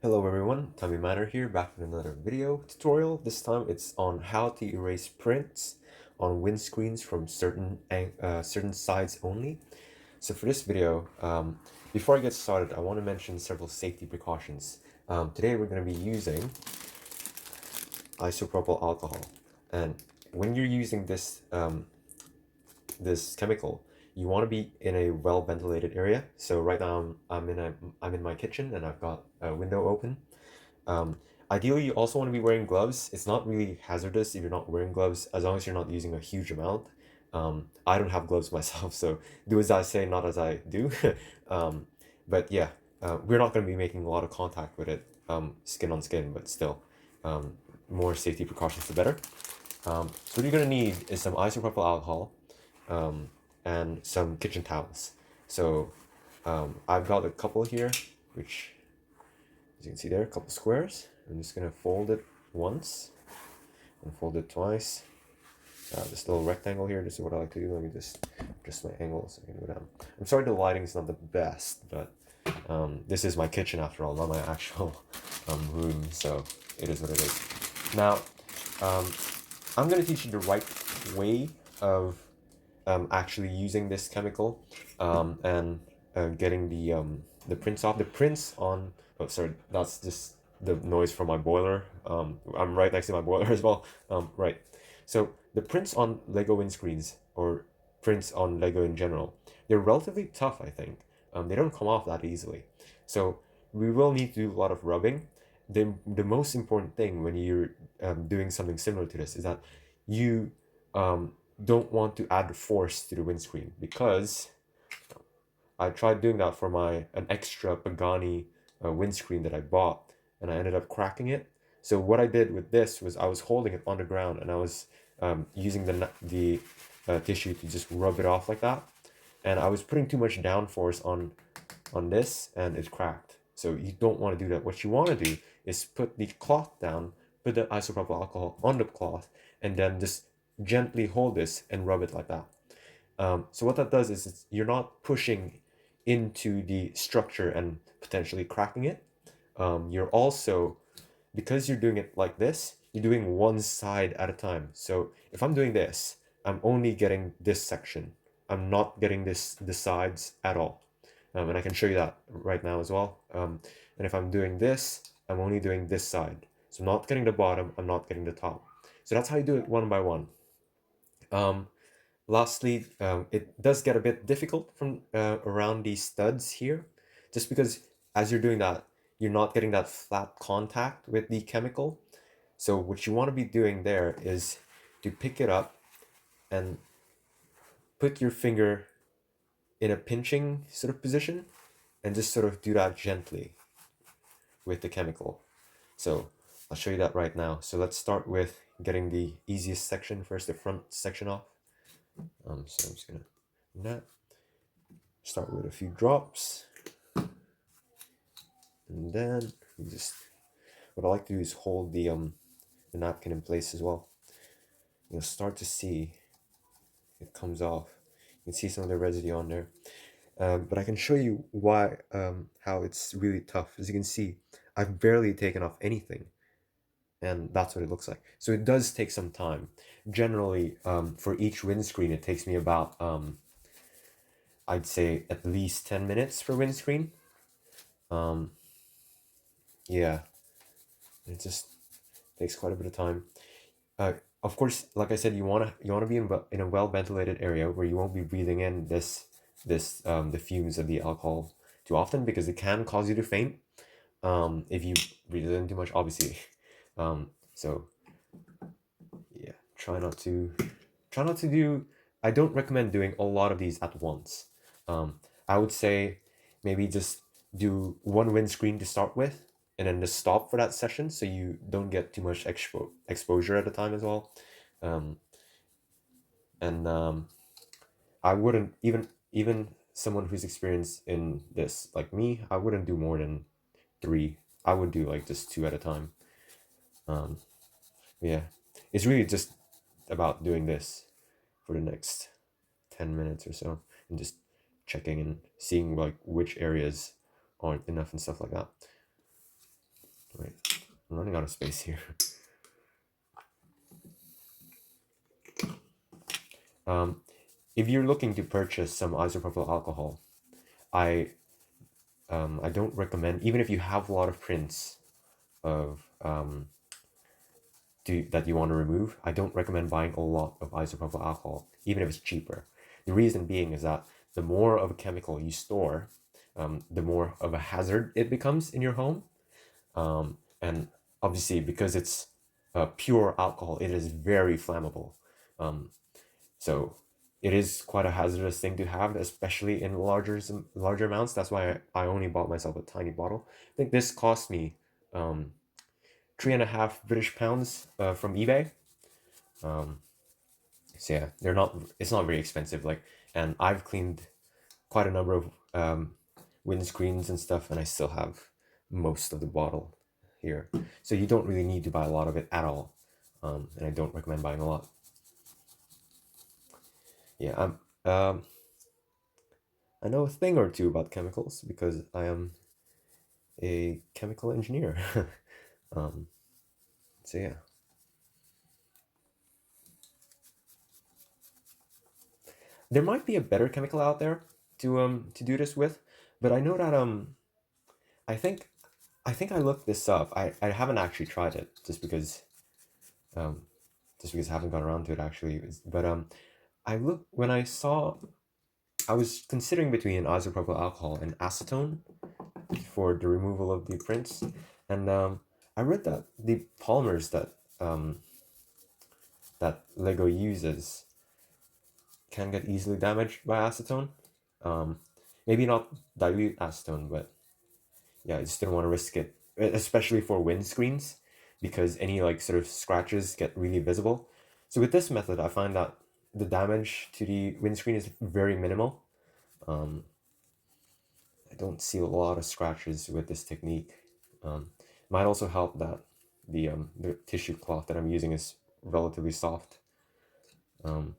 Hello everyone, Tommy Manor here, back with another video tutorial. This time it's on how to erase prints on windscreens from certain sides only. So for this video, before I get started, I want to mention several safety precautions. Today we're going to be using isopropyl alcohol, and when you're using this chemical, you want to be in a well ventilated area. So right now I'm in my kitchen and I've got a window open. Um, Ideally, you also want to be wearing gloves. It's not really hazardous if you're not wearing gloves, as long as you're not using a huge amount. I don't have gloves myself, so do as I say, not as I do. um, but yeah, we're not going to be making a lot of contact with it, skin on skin, but still, um, more safety precautions the better. So what you're going to need is some isopropyl alcohol, um, and some kitchen towels. So I've got a couple here, which as you can see there, a couple squares. I'm just gonna fold it once and fold it twice. This little rectangle here, this is what I like to do. Let me just adjust my angle so I can go down. I'm sorry the lighting's not the best, but this is my kitchen after all, not my actual room, so it is what it is. Now, I'm gonna teach you the right way of actually using this chemical and getting the prints off. The prints on, oh sorry, that's just the noise from my boiler. I'm right next to my boiler as well. Right. So the prints on Lego windscreens, or prints on Lego in general, they're relatively tough, I think. They don't come off that easily. So we will need to do a lot of rubbing. The most important thing when you're doing something similar to this is that you um, don't want to add force to the windscreen, because I tried doing that for an extra Pagani windscreen that I bought, and I ended up cracking it. So what I did with this was I was holding it on the ground and I was using the tissue to just rub it off like that, and I was putting too much downforce on this, and it cracked. So you don't want to do that. What you want to do is put the cloth down, put the isopropyl alcohol on the cloth, and then just gently hold this and rub it like that. So what that does is you're not pushing into the structure and potentially cracking it. You're also, because you're doing it like this, you're doing one side at a time. So if I'm doing this, I'm only getting this section. I'm not getting the sides at all. And I can show you that right now as well. And if I'm doing this, I'm only doing this side. So I'm not getting the bottom, I'm not getting the top. So that's how you do it one by one. Um, Lastly, it does get a bit difficult from around these studs here, just because as you're doing that, you're not getting that flat contact with the chemical. So what you want to be doing there is to pick it up and put your finger in a pinching sort of position and just sort of do that gently with the chemical. So I'll show you that right now. So let's start with getting the easiest section first, the front section off. So I'm just gonna do that. Start with a few drops, and then just what I like to do is hold the napkin in place as well. You'll start to see it comes off. You can see some of the residue on there, but I can show you why how it's really tough. As you can see, I've barely taken off anything, and that's what it looks like. So it does take some time. Generally, for each windscreen, it takes me about I'd say at least 10 minutes per windscreen. Um, yeah, it just takes quite a bit of time. Uh, of course, like I said, you wanna be in a well ventilated area where you won't be breathing in the fumes of the alcohol too often, because it can cause you to faint if you breathe it in too much, obviously. So yeah, try not to do. I don't recommend doing a lot of these at once. I would say maybe just do one windscreen to start with, and then just stop for that session so you don't get too much exposure at a time as well. Um, and I wouldn't even someone who's experienced in this like me, I wouldn't do more than three. I would do like just two at a time. Um, yeah, it's really just about doing this for the next 10 minutes or so, and just checking and seeing like which areas aren't enough and stuff like that. running out of space here. If you're looking to purchase some isopropyl alcohol, I I don't recommend, even if you have a lot of prints of that you want to remove, I don't recommend buying a lot of isopropyl alcohol, even if it's cheaper. The reason being is that the more of a chemical you store, the more of a hazard it becomes in your home. And obviously, because it's pure alcohol, it is very flammable. Um, so it is quite a hazardous thing to have, especially in larger amounts. That's why I only bought myself a tiny bottle. I think this cost me 3.5 British pounds from eBay. Um, so yeah, they're not. It's not very expensive. Like, and I've cleaned quite a number of windscreens and stuff, and I still have most of the bottle here. So you don't really need to buy a lot of it at all, and I don't recommend buying a lot. Yeah, I know a thing or two about chemicals because I am a chemical engineer. um, so yeah, there might be a better chemical out there to do this with, but I know that I think I looked this up. I haven't actually tried it um just because I haven't got around to it actually. But I looked when I saw I was considering between isopropyl alcohol and acetone for the removal of the prints, and I read that the polymers um that Lego uses can get easily damaged by acetone. Um, Maybe not dilute acetone, but yeah, I just didn't want to risk it, especially for windscreens, because any like sort of scratches get really visible. So with this method, I find that the damage to the windscreen is very minimal. Um, I don't see a lot of scratches with this technique. Might also help that the tissue cloth that I'm using is relatively soft. Um,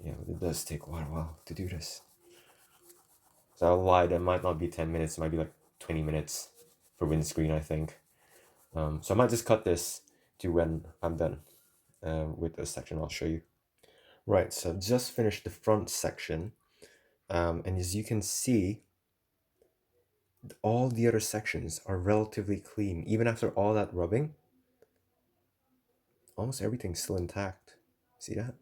yeah, it does take quite a while to do this. So I lied, it might not be 10 minutes, it might be like 20 minutes for windscreen, I think. So I might just cut this to when I'm done with this section I'll show you. Right, so I've just finished the front section. And as you can see, all the other sections are relatively clean. Even after all that rubbing, almost everything's still intact. See that?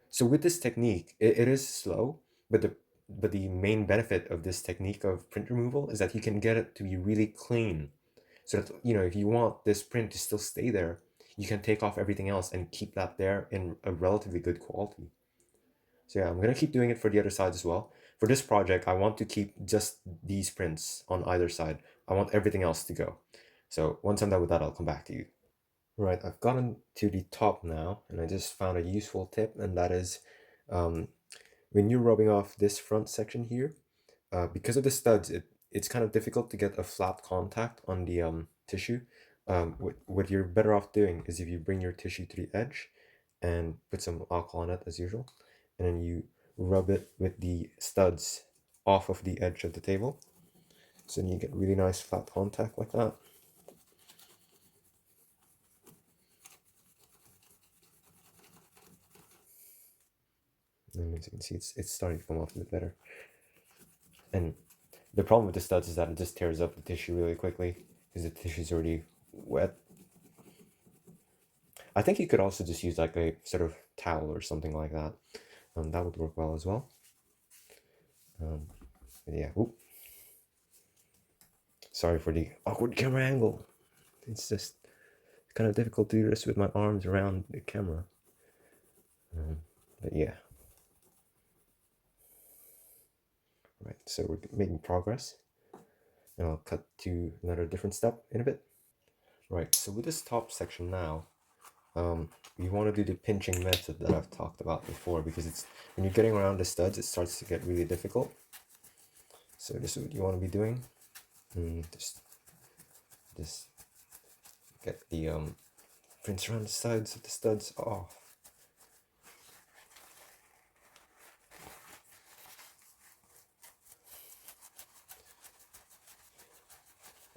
So with this technique, it is slow, but the main benefit of this technique of print removal is that you can get it to be really clean. So that, you know, if you want this print to still stay there, you can take off everything else and keep that there in a relatively good quality. So yeah, I'm gonna keep doing it for the other sides as well. For this project, I want to keep just these prints on either side. I want everything else to go. So once I'm done with that, I'll come back to you. Right, I've gotten to the top now, and I just found a useful tip, and that is um, when you're rubbing off this front section here, because of the studs, it's kind of difficult to get a flat contact on the tissue. What you're better off doing is if you bring your tissue to the edge and put some alcohol on it as usual, and then you rub it with the studs off of the edge of the table. So then you get really nice flat contact like that. And as you can see, it's starting to come off a bit better. And the problem with the studs is that it just tears up the tissue really quickly because the tissue's already wet. I think you could also just use like a sort of towel or something like that. That would work well as well. Yeah. Oop. Sorry for the awkward camera angle. It's just kind of difficult to do this with my arms around the camera. But yeah. Right. So we're making progress. And I'll cut to another different step in a bit. Right. So with this top section now, you want to do the pinching method that I've talked about before, because it's when you're getting around the studs, it starts to get really difficult. So this is what you want to be doing. Just get the prints around the sides of the studs off.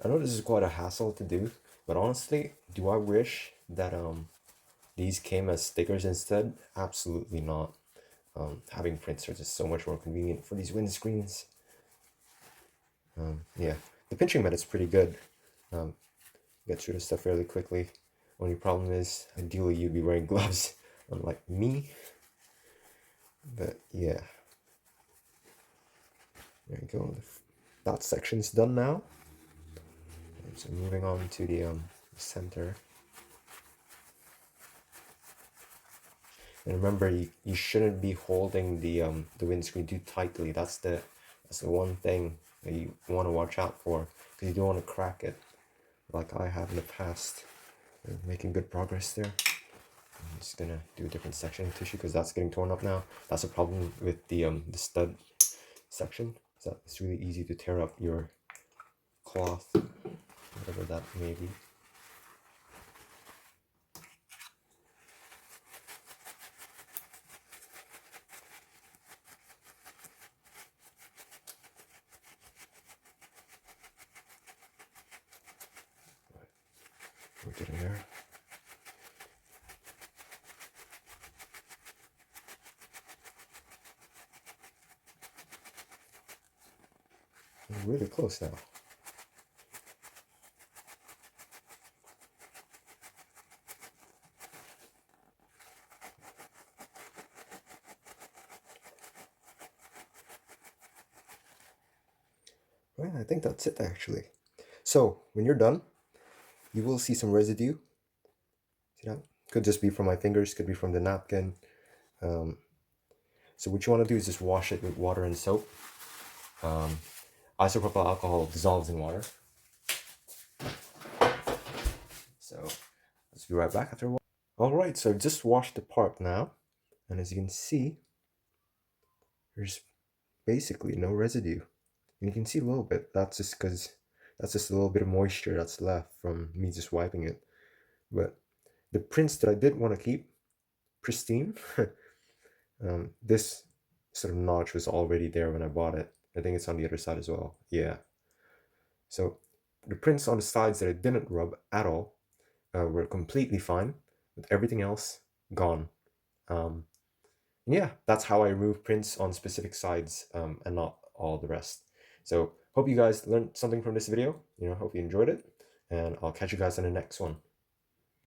I know this is quite a hassle to do, but honestly, do I wish that these came as stickers instead? Absolutely not. Having prints are just so much more convenient for these windscreens. Yeah, the pinching method's pretty good. Um, get through the stuff fairly quickly. Only problem is, ideally, you'd be wearing gloves, unlike me. But yeah, there you go. That section's done now. So moving on to the center. And remember, you shouldn't be holding the windscreen too tightly. That's the one thing that you want to watch out for, because you don't want to crack it, like I have in the past. Making good progress there. I'm just gonna do a different section of tissue because that's getting torn up now. That's a problem with the stud section. So it's really easy to tear up your cloth, whatever that may be. We're getting there. We're really close now. Well, I think that's it actually. So when you're done, you will see some residue. See that? Could just be from my fingers, could be from the napkin. So what you want to do is just wash it with water and soap. Isopropyl alcohol dissolves in water. So let's be right back after a while. Alright, so I've just washed the part now. And as you can see, there's basically no residue. And you can see a little bit. That's just because that's just a little bit of moisture that's left from me just wiping it. But the prints that I did want to keep pristine, this sort of notch was already there when I bought it. I think it's on the other side as well. Yeah. So the prints on the sides that I didn't rub at all were completely fine, with everything else gone. Yeah, that's how I remove prints on specific sides and not all the rest. So hope you guys learned something from this video. Hope you enjoyed it, and I'll catch you guys in the next one.